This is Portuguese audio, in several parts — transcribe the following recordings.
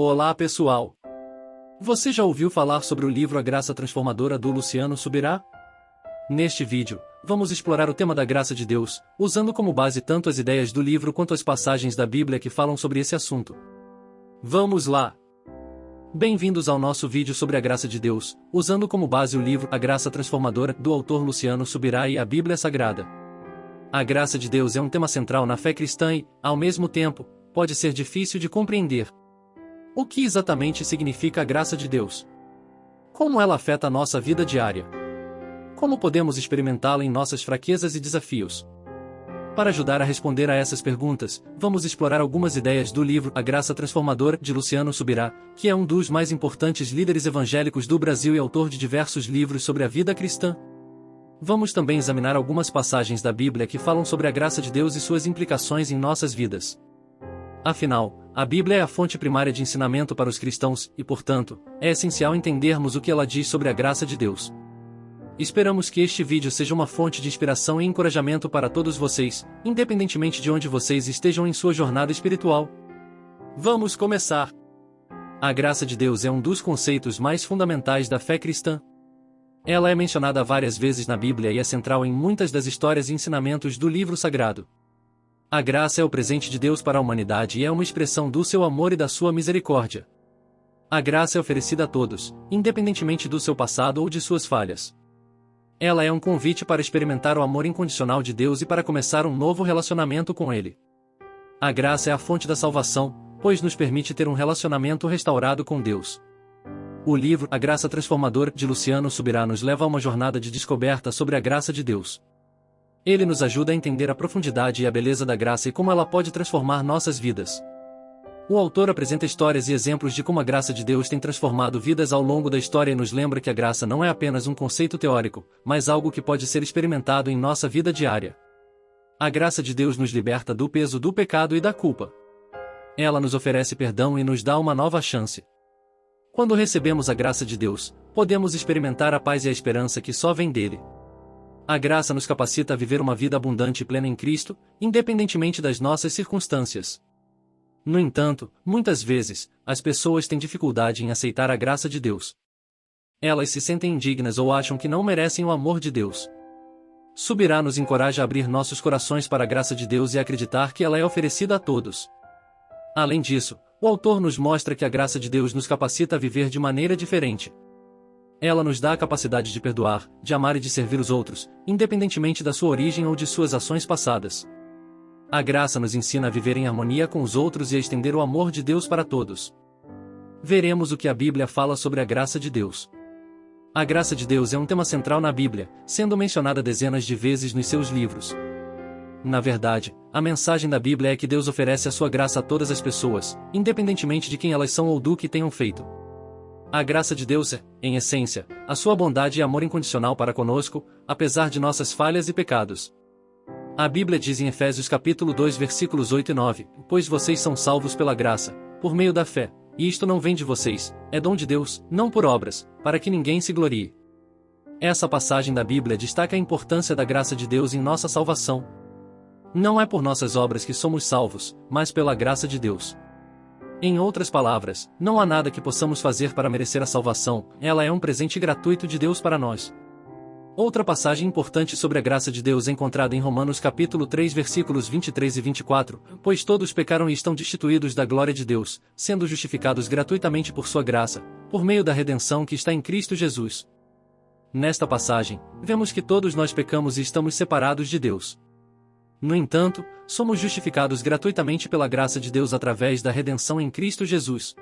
Olá pessoal! Você já ouviu falar sobre o livro A Graça Transformadora do Luciano Subirá? Neste vídeo, vamos explorar o tema da graça de Deus, usando como base tanto as ideias do livro quanto as passagens da Bíblia que falam sobre esse assunto. Vamos lá! Bem-vindos ao nosso vídeo sobre a graça de Deus, usando como base o livro A Graça Transformadora do autor Luciano Subirá e a Bíblia Sagrada. A graça de Deus é um tema central na fé cristã e, ao mesmo tempo, pode ser difícil de compreender. O que exatamente significa a graça de Deus? Como ela afeta a nossa vida diária? Como podemos experimentá-la em nossas fraquezas e desafios? Para ajudar a responder a essas perguntas, vamos explorar algumas ideias do livro A Graça Transformadora de Luciano Subirá, que é um dos mais importantes líderes evangélicos do Brasil e autor de diversos livros sobre a vida cristã. Vamos também examinar algumas passagens da Bíblia que falam sobre a graça de Deus e suas implicações em nossas vidas. Afinal, a Bíblia é a fonte primária de ensinamento para os cristãos e, portanto, é essencial entendermos o que ela diz sobre a graça de Deus. Esperamos que este vídeo seja uma fonte de inspiração e encorajamento para todos vocês, independentemente de onde vocês estejam em sua jornada espiritual. Vamos começar! A graça de Deus é um dos conceitos mais fundamentais da fé cristã. Ela é mencionada várias vezes na Bíblia e é central em muitas das histórias e ensinamentos do livro sagrado. A graça é o presente de Deus para a humanidade e é uma expressão do seu amor e da sua misericórdia. A graça é oferecida a todos, independentemente do seu passado ou de suas falhas. Ela é um convite para experimentar o amor incondicional de Deus e para começar um novo relacionamento com Ele. A graça é a fonte da salvação, pois nos permite ter um relacionamento restaurado com Deus. O livro A Graça Transformadora de Luciano Subirá nos leva a uma jornada de descoberta sobre a graça de Deus. Ele nos ajuda a entender a profundidade e a beleza da graça e como ela pode transformar nossas vidas. O autor apresenta histórias e exemplos de como a graça de Deus tem transformado vidas ao longo da história e nos lembra que a graça não é apenas um conceito teórico, mas algo que pode ser experimentado em nossa vida diária. A graça de Deus nos liberta do peso do pecado e da culpa. Ela nos oferece perdão e nos dá uma nova chance. Quando recebemos a graça de Deus, podemos experimentar a paz e a esperança que só vem dele. A graça nos capacita a viver uma vida abundante e plena em Cristo, independentemente das nossas circunstâncias. No entanto, muitas vezes, as pessoas têm dificuldade em aceitar a graça de Deus. Elas se sentem indignas ou acham que não merecem o amor de Deus. Subirá nos encoraja a abrir nossos corações para a graça de Deus e acreditar que ela é oferecida a todos. Além disso, o autor nos mostra que a graça de Deus nos capacita a viver de maneira diferente. Ela nos dá a capacidade de perdoar, de amar e de servir os outros, independentemente da sua origem ou de suas ações passadas. A graça nos ensina a viver em harmonia com os outros e a estender o amor de Deus para todos. Veremos o que a Bíblia fala sobre a graça de Deus. A graça de Deus é um tema central na Bíblia, sendo mencionada dezenas de vezes nos seus livros. Na verdade, a mensagem da Bíblia é que Deus oferece a sua graça a todas as pessoas, independentemente de quem elas são ou do que tenham feito. A graça de Deus é, em essência, a sua bondade e amor incondicional para conosco, apesar de nossas falhas e pecados. A Bíblia diz em Efésios capítulo 2 versículos 8 e 9, pois vocês são salvos pela graça, por meio da fé, e isto não vem de vocês, é dom de Deus, não por obras, para que ninguém se glorie. Essa passagem da Bíblia destaca a importância da graça de Deus em nossa salvação. Não é por nossas obras que somos salvos, mas pela graça de Deus. Em outras palavras, não há nada que possamos fazer para merecer a salvação, ela é um presente gratuito de Deus para nós. Outra passagem importante sobre a graça de Deus é encontrada em Romanos capítulo 3 versículos 23 e 24, pois todos pecaram e estão destituídos da glória de Deus, sendo justificados gratuitamente por sua graça, por meio da redenção que está em Cristo Jesus. Nesta passagem, vemos que todos nós pecamos e estamos separados de Deus. No entanto, somos justificados gratuitamente pela graça de Deus através da redenção em Cristo Jesus.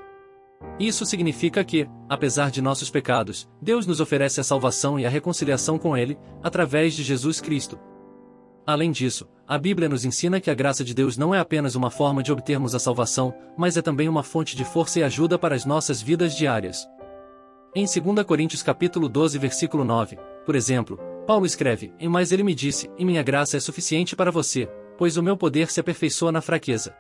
Isso significa que, apesar de nossos pecados, Deus nos oferece a salvação e a reconciliação com Ele, através de Jesus Cristo. Além disso, a Bíblia nos ensina que a graça de Deus não é apenas uma forma de obtermos a salvação, mas é também uma fonte de força e ajuda para as nossas vidas diárias. Em 2 Coríntios capítulo 12 versículo 9, por exemplo, Paulo escreve, mas ele me disse, e minha graça é suficiente para você, pois o meu poder se aperfeiçoa na fraqueza.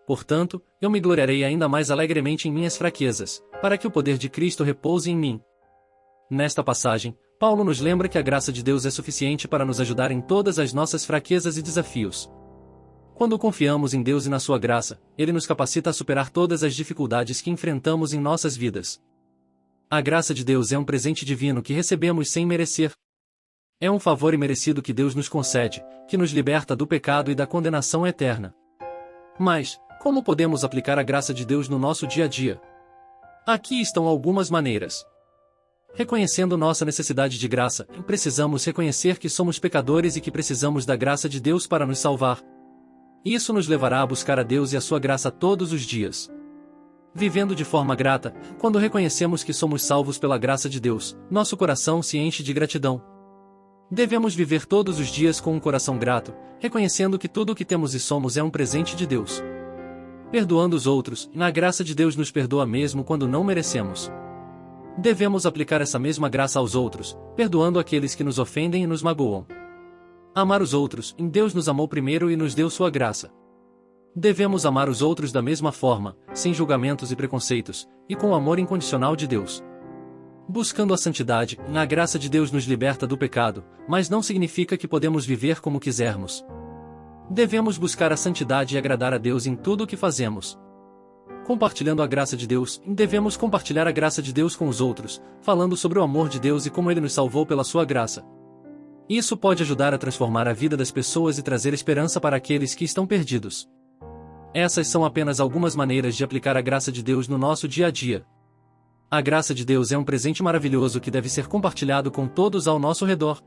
Portanto, eu me gloriarei ainda mais alegremente em minhas fraquezas, para que o poder de Cristo repouse em mim. Nesta passagem, Paulo nos lembra que a graça de Deus é suficiente para nos ajudar em todas as nossas fraquezas e desafios. Quando confiamos em Deus e na sua graça, Ele nos capacita a superar todas as dificuldades que enfrentamos em nossas vidas. A graça de Deus é um presente divino que recebemos sem merecer. É um favor imerecido que Deus nos concede, que nos liberta do pecado e da condenação eterna. Mas, como podemos aplicar a graça de Deus no nosso dia a dia? Aqui estão algumas maneiras. Reconhecendo nossa necessidade de graça, precisamos reconhecer que somos pecadores e que precisamos da graça de Deus para nos salvar. Isso nos levará a buscar a Deus e a sua graça todos os dias. Vivendo de forma grata, quando reconhecemos que somos salvos pela graça de Deus, nosso coração se enche de gratidão. Devemos viver todos os dias com um coração grato, reconhecendo que tudo o que temos e somos é um presente de Deus. Perdoando os outros, na graça de Deus nos perdoa mesmo quando não merecemos. Devemos aplicar essa mesma graça aos outros, perdoando aqueles que nos ofendem e nos magoam. Amar os outros, Deus nos amou primeiro e nos deu sua graça. Devemos amar os outros da mesma forma, sem julgamentos e preconceitos, e com o amor incondicional de Deus. Buscando a santidade, a graça de Deus nos liberta do pecado, mas não significa que podemos viver como quisermos. Devemos buscar a santidade e agradar a Deus em tudo o que fazemos. Compartilhando a graça de Deus, devemos compartilhar a graça de Deus com os outros, falando sobre o amor de Deus e como Ele nos salvou pela sua graça. Isso pode ajudar a transformar a vida das pessoas e trazer esperança para aqueles que estão perdidos. Essas são apenas algumas maneiras de aplicar a graça de Deus no nosso dia a dia. A graça de Deus é um presente maravilhoso que deve ser compartilhado com todos ao nosso redor.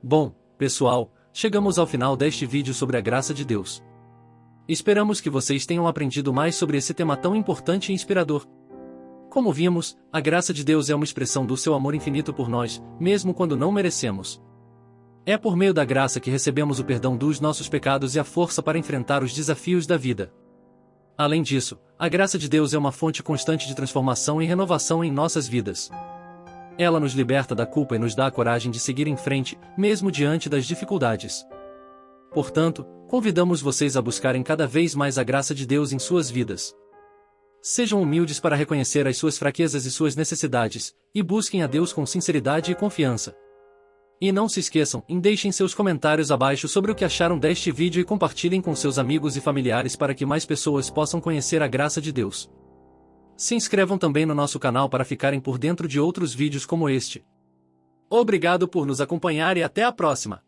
Bom, pessoal, chegamos ao final deste vídeo sobre a graça de Deus. Esperamos que vocês tenham aprendido mais sobre esse tema tão importante e inspirador. Como vimos, a graça de Deus é uma expressão do seu amor infinito por nós, mesmo quando não merecemos. É por meio da graça que recebemos o perdão dos nossos pecados e a força para enfrentar os desafios da vida. Além disso, a graça de Deus é uma fonte constante de transformação e renovação em nossas vidas. Ela nos liberta da culpa e nos dá a coragem de seguir em frente, mesmo diante das dificuldades. Portanto, convidamos vocês a buscarem cada vez mais a graça de Deus em suas vidas. Sejam humildes para reconhecer as suas fraquezas e suas necessidades, e busquem a Deus com sinceridade e confiança. E não se esqueçam, deixem seus comentários abaixo sobre o que acharam deste vídeo e compartilhem com seus amigos e familiares para que mais pessoas possam conhecer a graça de Deus. Se inscrevam também no nosso canal para ficarem por dentro de outros vídeos como este. Obrigado por nos acompanhar e até a próxima!